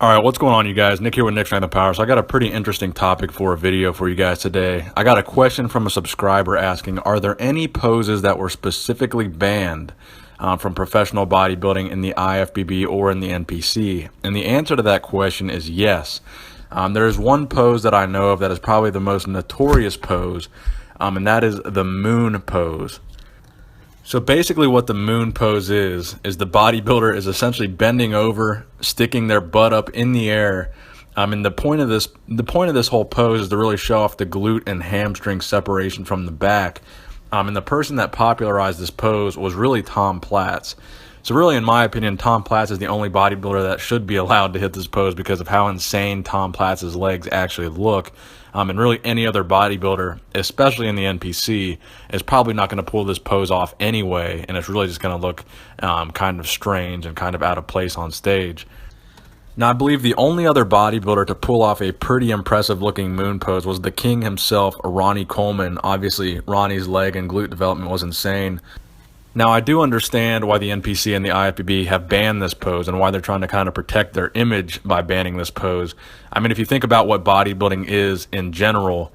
All right, what's going on, you guys? Nick here with Nick Strength and Power. So I got a pretty interesting topic for a video for you guys today. I got a question from a subscriber asking, are there any poses that were specifically banned from professional bodybuilding in the IFBB or in the NPC? And the answer to that question is yes. There is one pose that I know of that is probably the most notorious pose, and that is the moon pose. So basically what the moon pose is the bodybuilder is essentially bending over, sticking their butt up in the air. And the point of this whole pose is to really show off the glute and hamstring separation from the back. And the person that popularized this pose was really Tom Platz. So really, in my opinion, Tom Platz is the only bodybuilder that should be allowed to hit this pose because of how insane Tom Platz's legs actually look. And really any other bodybuilder, especially in the NPC, is probably not going to pull this pose off anyway, and it's really just going to look kind of strange and kind of out of place on stage. Now, I believe the only other bodybuilder to pull off a pretty impressive looking moon pose was the king himself, Ronnie Coleman. Obviously, Ronnie's leg and glute development was insane. Now, I do understand why the NPC and the IFBB have banned this pose and why they're trying to kind of protect their image by banning this pose. I mean, if you think about what bodybuilding is in general,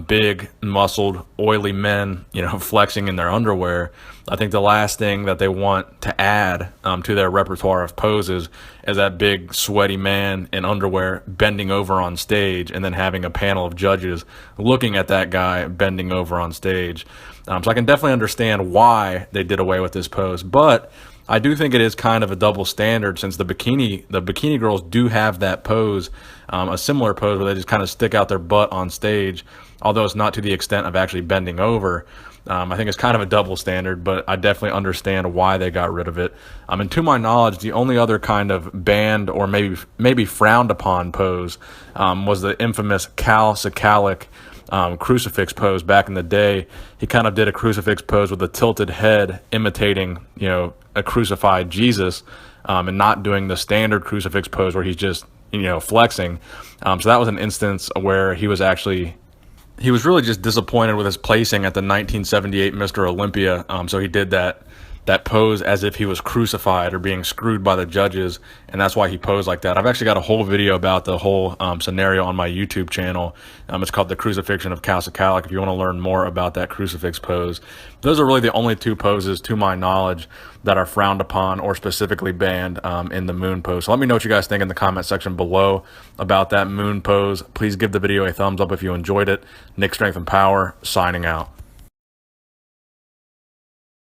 big, muscled, oily men, flexing in their underwear, I think the last thing that they want to add to their repertoire of poses is that big, sweaty man in underwear bending over on stage and then having a panel of judges looking at that guy bending over on stage. So I can definitely understand why they did away with this pose, but I do think it is kind of a double standard since the bikini girls do have that pose, a similar pose where they just kind of stick out their butt on stage, although it's not to the extent of actually bending over. I think it's kind of a double standard, but I definitely understand why they got rid of it. And to my knowledge, the only other kind of banned or maybe frowned upon pose was the infamous Calcic Crucifix pose back in the day. He kind of did a crucifix pose with a tilted head imitating a crucified Jesus, and not doing the standard crucifix pose where he's just flexing. So that was an instance where he was really just disappointed with his placing at the 1978 Mr. Olympia. So he did that pose as if he was crucified or being screwed by the judges, and that's why he posed like that. I've actually got a whole video about the whole scenario on my YouTube channel. It's called The Crucifixion of Calcic if you want to learn more about that crucifix pose. Those are really the only two poses, to my knowledge, that are frowned upon or specifically banned in the moon pose. So let me know what you guys think in the comment section below about that moon pose. Please give the video a thumbs up if you enjoyed it. Nick Strength and Power, signing out.